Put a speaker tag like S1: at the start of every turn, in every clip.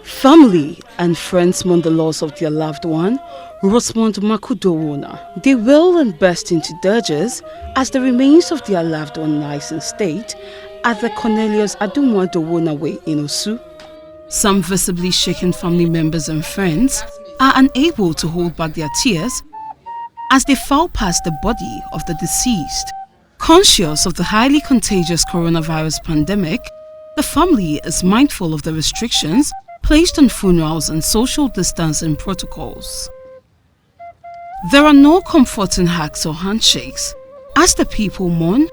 S1: Family and friends mourn the loss of their loved one, Rosamond Makudowona. They wail and burst into dirges as the remains of their loved one lies in state at the Cornelius Adumwa Dowona Way in Osu. Some visibly shaken family members and friends are unable to hold back their tears as they file past the body of the deceased. Conscious of the highly contagious coronavirus pandemic, the family is mindful of the restrictions placed on funerals and social distancing protocols. There are no comforting hugs or handshakes. As the people mourn,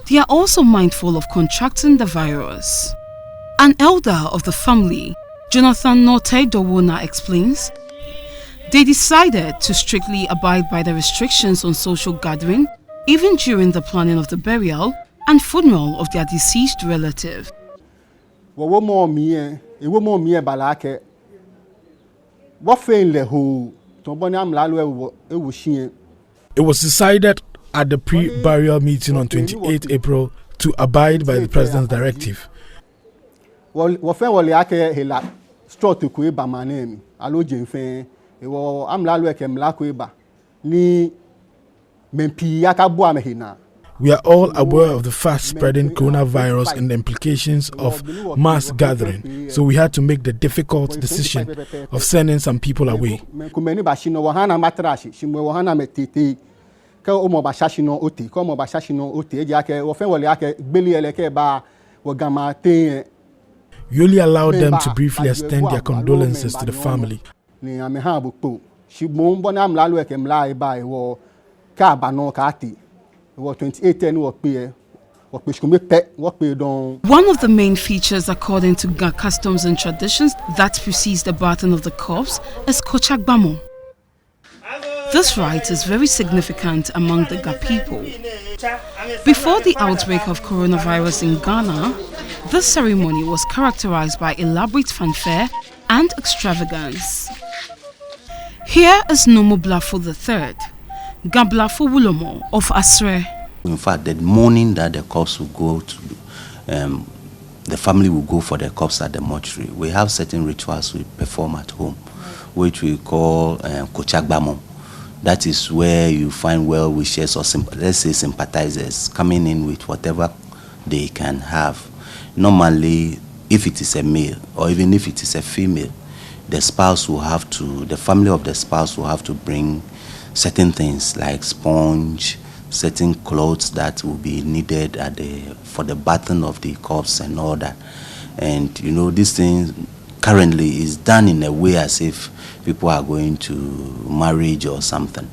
S1: they are also mindful of contracting the virus. An elder of the family, Jonathan Norte Dowona, explains, they decided to strictly abide by the restrictions on social gathering even during the planning of the burial and funeral of their deceased relative.
S2: It
S3: was decided at the pre-burial meeting on 28 April to abide by the President's directive. We are all aware of the fast-spreading coronavirus and the implications of mass gathering, so we had to make the difficult decision of sending some people away. We only allowed them to briefly extend their condolences to the family.
S1: One of the main features, according to Ga customs and traditions, that precedes the bathing of the corpse is Kochagbamo. This rite is very significant among the Ga people. Before the outbreak of coronavirus in Ghana, this ceremony was characterized by elaborate fanfare and extravagance. Here is Nomo Blafo III, Gablafo Wulomo of Asre.
S4: In fact, the morning that the corpse will go to, the family will go for the corpse at the mortuary. We have certain rituals we perform at home, which we call Kochagbamo. That is where you find well wishers or let's say sympathizers coming in with whatever they can have. Normally, if it is a male or even if it is a female, the family of the spouse will have to bring certain things like sponge, certain clothes that will be needed for the bathing of the corpse and all that. And this thing currently is done in a way as if people are going to marriage or something.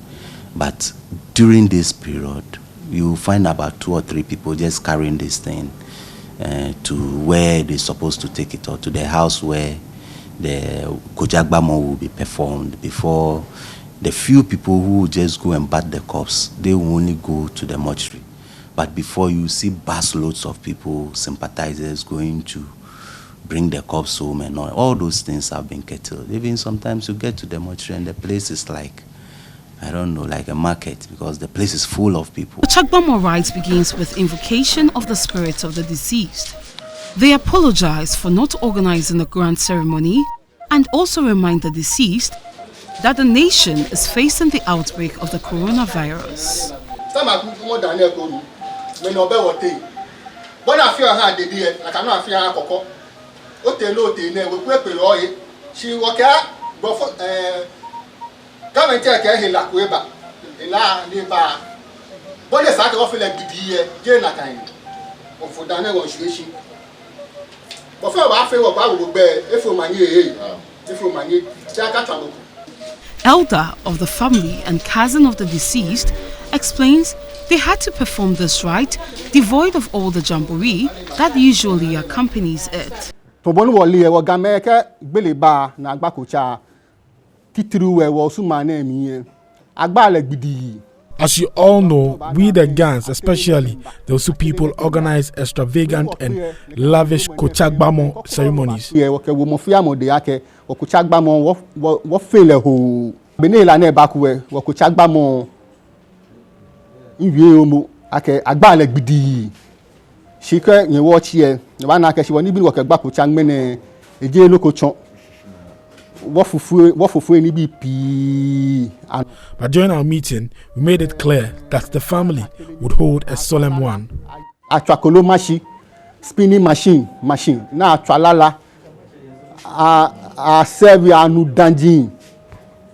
S4: But during this period, you find about 2 or 3 people just carrying this thing to where they're supposed to take it, or to the house where the Kojagbamo will be performed. Before, the few people who just go and bat the corpse, they will only go to the mortuary. But before, you see busloads of people, sympathizers, going to bring the corpse home, and all those things have been curtailed. Even sometimes you get to the mortuary and the place is like, I don't know, like a market, because the place is full of people.
S1: The Chagbamo rites begins with invocation of the spirits of the deceased. They apologize for not organizing a grand ceremony and also remind the deceased that the nation is facing the outbreak of the coronavirus. Elder of the family and cousin of the deceased explains they had to perform this rite devoid of all the jamboree that usually accompanies it.
S3: As you all know, we the Gans, especially those people, organize extravagant and lavish Kochagbamo ceremonies.
S2: she can watch here. The one I she won't even work a back with Changmene, a jail local chunk. What for any BP?
S3: But during our meeting, we made it clear that the family would hold a solemn one.
S2: A tracolo machine, spinning machine. Now, tralala. A serve ya nu danjin.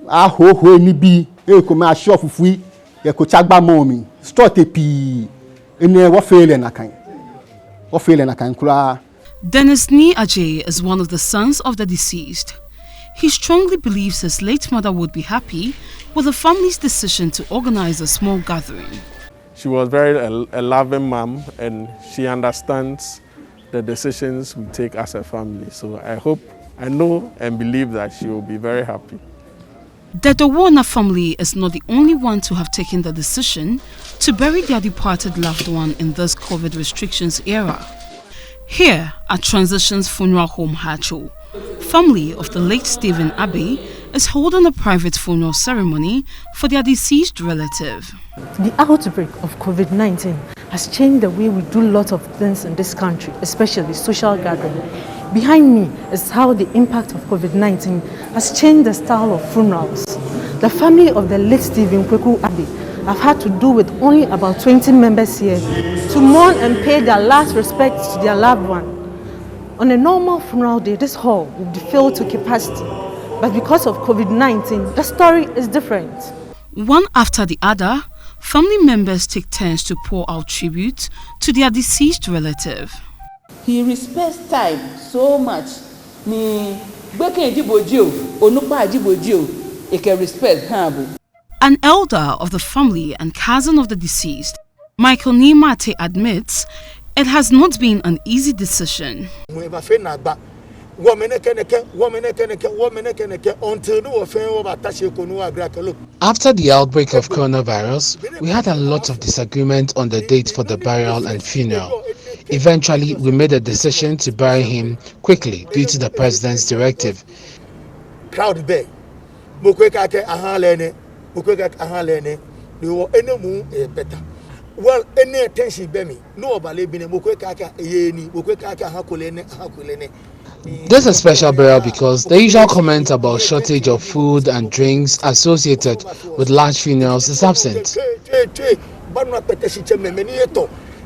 S2: A ho ni bi. E come a shop fui. E ko chagba momi. Start a pi. Ene what fail na kan. What fail na kan kula.
S1: Dennis Ni Ajay is one of the sons of the deceased. He strongly believes his late mother would be happy with the family's decision to organize a small gathering.
S5: She was very a loving mom, and she understands the decisions we take as a family. So I know and believe that she will be very happy.
S1: The Dowona family is not the only one to have taken the decision to bury their departed loved one in this COVID restrictions era. Here at Transitions Funeral Home Hacho, family of the late Stephen Abbey is holding a private funeral ceremony for their deceased relative.
S6: The outbreak of COVID-19 has changed the way we do lots of things in this country, especially social gathering. Behind me is how the impact of COVID-19 has changed the style of funerals. The family of the late Stephen Abbey have had to do with only about 20 members here to mourn and pay their last respects to their loved one. On a normal funeral day, this hall would be filled to capacity, but because of COVID-19, the story is different.
S1: One after the other, family members take turns to pour out tribute to their deceased relative.
S7: He respects time so much. He can respect her.
S1: An elder of the family and cousin of the deceased, Michael Nimate, admits it has not been an easy decision.
S8: After
S9: the outbreak of coronavirus, we had a lot of disagreement on the date for the burial and funeral. Eventually, we made a decision to bury him quickly due to the president's directive.
S8: Crowd bay. Better. Well, any attention be me. No
S9: This is a special burial because the usual comment about shortage of food and drinks associated with large funerals is absent.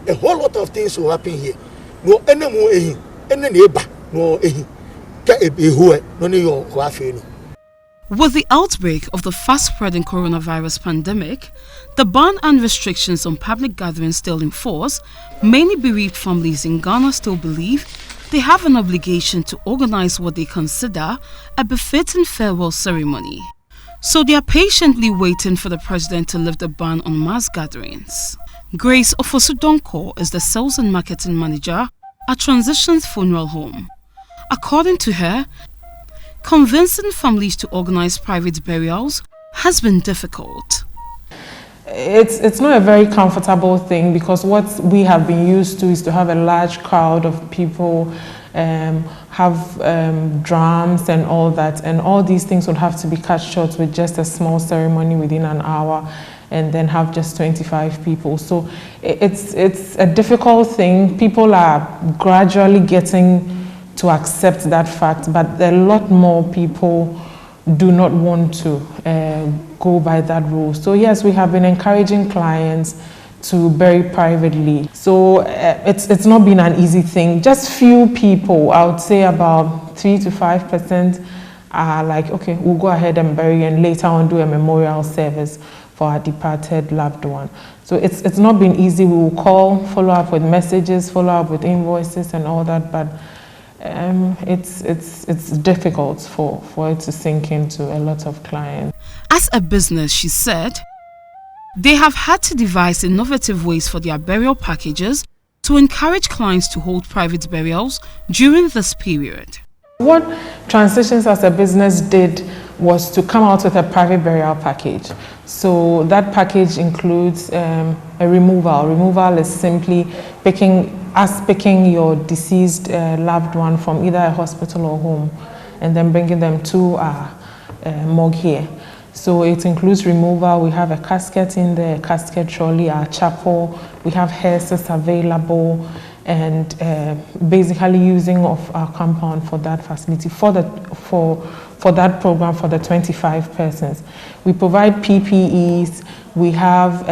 S8: A whole lot of things will happen here. No enemy, any neighbor, no
S1: With the outbreak of the fast-spreading coronavirus pandemic, the ban and restrictions on public gatherings still in force, many bereaved families in Ghana still believe they have an obligation to organize what they consider a befitting farewell ceremony. So they are patiently waiting for the president to lift the ban on mass gatherings. Grace Ofosudonko is the sales and marketing manager at Transitions Funeral Home. According to her, convincing families to organize private burials has been difficult.
S10: It's not a very comfortable thing because what we have been used to is to have a large crowd of people, have drums and all that, and all these things would have to be cut short with just a small ceremony within an hour and then have just 25 people. So it's a difficult thing. People are gradually getting to accept that fact, but a lot more people do not want to go by that rule. So yes, we have been encouraging clients to bury privately. So it's not been an easy thing. Just few people, I would say about 3 to 5% are like, okay, we'll go ahead and bury and later on do a memorial service for our departed loved one. So it's not been easy. We will call, follow up with messages, follow up with invoices and all that, but it's difficult for it to sink into a lot of clients.
S1: As a business, she said, they have had to devise innovative ways for their burial packages to encourage clients to hold private burials during this period.
S10: What Transitions as a business did was to come out with a private burial package. So that package includes a removal. Removal is simply picking your deceased loved one from either a hospital or home and then bringing them to our morgue here. So it includes removal. We have a casket in there, a casket trolley, our chapel. We have hearses available. and basically using of our compound for that facility for that program for the 25 persons. We provide PPEs, we have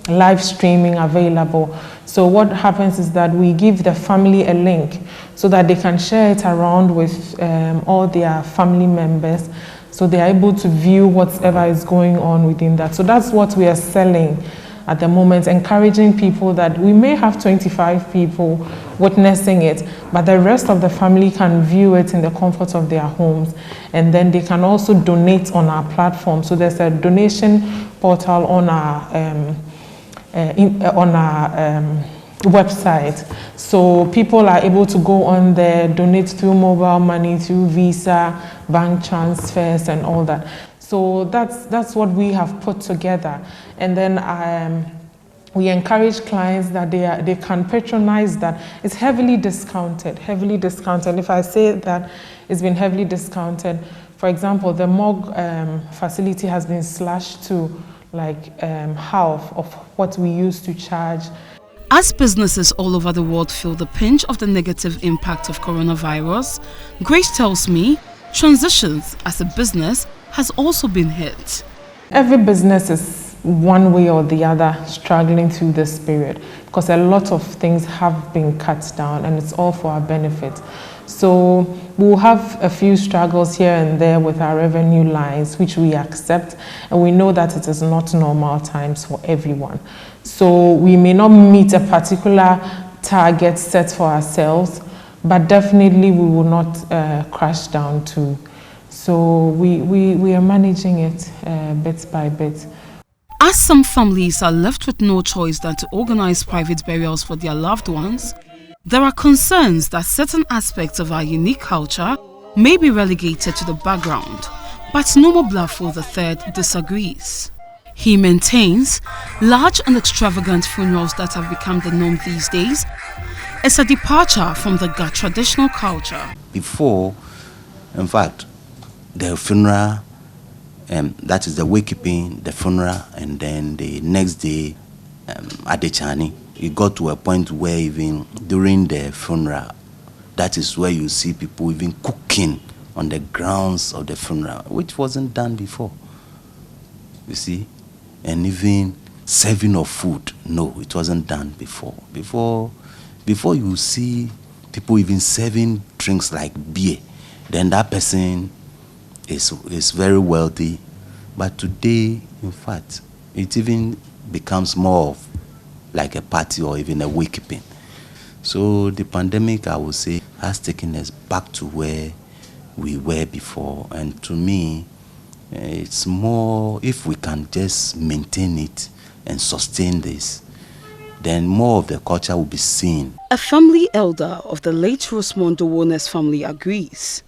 S10: live streaming available. So what happens is that we give the family a link so that they can share it around with all their family members, so they are able to view whatever is going on within that. So that's what we are selling at the moment, encouraging people that we may have 25 people witnessing it, but the rest of the family can view it in the comfort of their homes, and then they can also donate on our platform. So there's a donation portal on our website. So people are able to go on there, donate through mobile money, through Visa, bank transfers, and all that. So that's what we have put together. And then we encourage clients that they can patronize that. It's heavily discounted. If I say that it's been heavily discounted, for example, the morgue facility has been slashed to like half of what we used to charge.
S1: As businesses all over the world feel the pinch of the negative impact of coronavirus, Grace tells me transitions as a business has also been hit.
S10: Every business is one way or the other struggling through this period because a lot of things have been cut down, and it's all for our benefit. So we'll have a few struggles here and there with our revenue lines, which we accept, and we know that it is not normal times for everyone. So we may not meet a particular target set for ourselves, but definitely we will not crash down too. So we are managing it bit by bit.
S1: As some families are left with no choice than to organize private burials for their loved ones, there are concerns that certain aspects of our unique culture may be relegated to the background, but Nomo Blafo III disagrees. He maintains large and extravagant funerals that have become the norm these days is a departure from the traditional culture.
S4: Before, in fact, the funeral, that is the wakekeeping, the funeral, and then the next day, Adechani, it got to a point where even during the funeral, that is where you see people even cooking on the grounds of the funeral, which wasn't done before. You see? And even serving of food, no, it wasn't done before. Before you see people even serving drinks like beer, then that person is very wealthy. But today, in fact, it even becomes more of like a party or even a wakekeeping. So the pandemic, I would say, has taken us back to where we were before. And to me, it's more, if we can just maintain it and sustain this, then more of the culture will be seen.
S1: A family elder of the late Rosemond Owona's family agrees.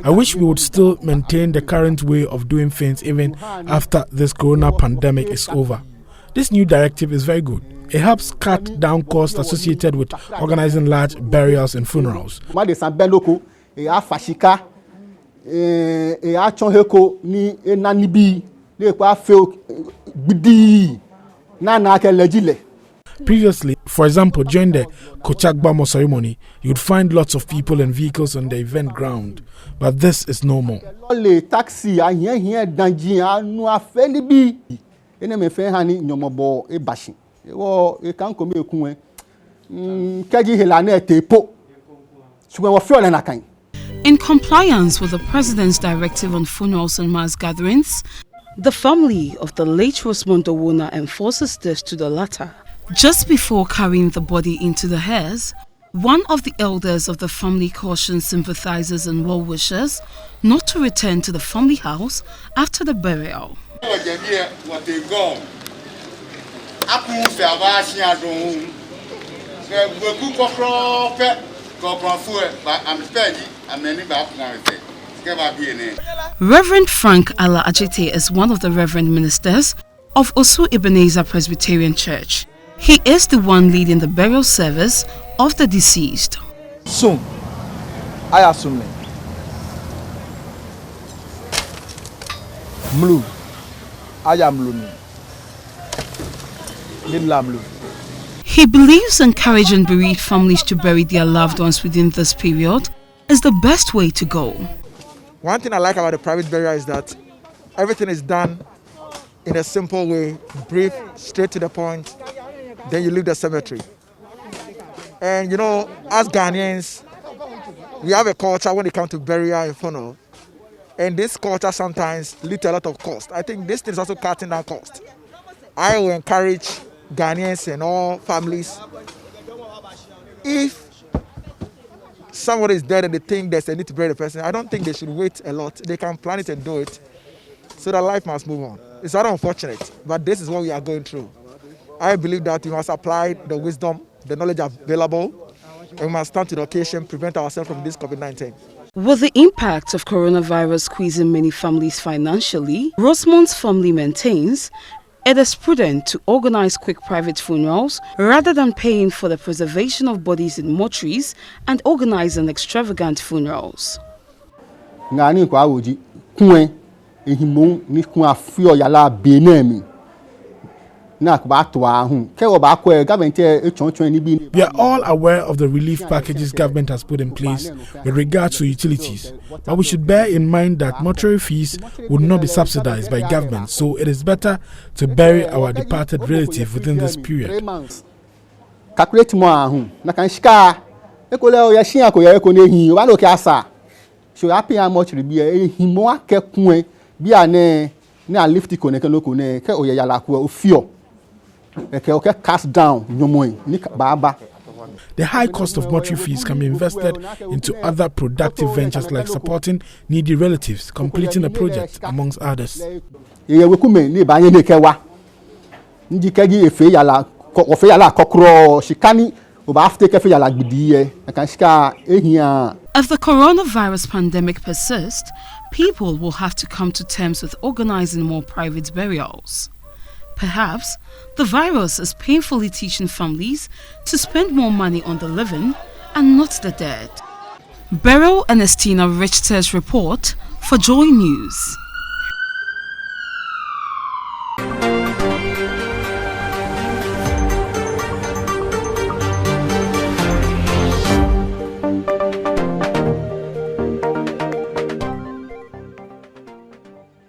S3: I wish we would still maintain the current way of doing things even after this corona pandemic is over. This new directive is very good. It helps cut down costs associated with organizing large burials and funerals. Previously, for example, during the Kochagbamo ceremony, you'd find lots of people and vehicles on the event ground, but this is no more.
S1: In compliance with the President's directive on funerals and mass gatherings, the family of the late Rosemond Owona enforces this to the latter. Just before carrying the body into the hearse, one of the elders of the family cautions sympathizers and well-wishers not to return to the family house after the burial. Reverend Frank Ala Ajite is one of the Reverend Ministers of Osu Ebenezer Presbyterian Church. He is the one leading the burial service of the deceased.
S11: Soon, I assume Mlu. I am Mlu. Mlu.
S1: He believes encouraging bereaved families to bury their loved ones within this period is the best way to go.
S11: One thing I like about the private burial is that everything is done in a simple way, brief, straight to the point, then you leave the cemetery. And you know, as Ghanaians, we have a culture when it comes to burial and funeral. And this culture sometimes leads to a lot of cost. I think this thing is also cutting down cost. I will encourage Ghanaians and all families, if somebody is dead and they think there's a need to bury the person, I don't think they should wait a lot. They can plan it and do it so that life must move on. It's not unfortunate, but this is what we are going through. I believe that we must apply the wisdom, the knowledge available, and we must stand to the occasion, prevent ourselves from this COVID-19.
S1: With the impact of coronavirus squeezing many families financially, Rosamond's family maintains it is prudent to organize quick private funerals rather than paying for the preservation of bodies in mortuaries and organizing extravagant funerals.
S3: We are all aware of the relief packages government has put in place with regards to utilities, but we should bear in mind that mortuary fees would not be subsidized by government, so it is better to bury our departed relative within this period. The high cost of mortuary fees can be invested into other productive ventures like supporting needy relatives, completing a project, amongst others.
S1: If the coronavirus pandemic persists, people will have to come to terms with organizing more private burials. Perhaps the virus is painfully teaching families to spend more money on the living and not the dead. Beryl Ernestina Richter's report for Joy News.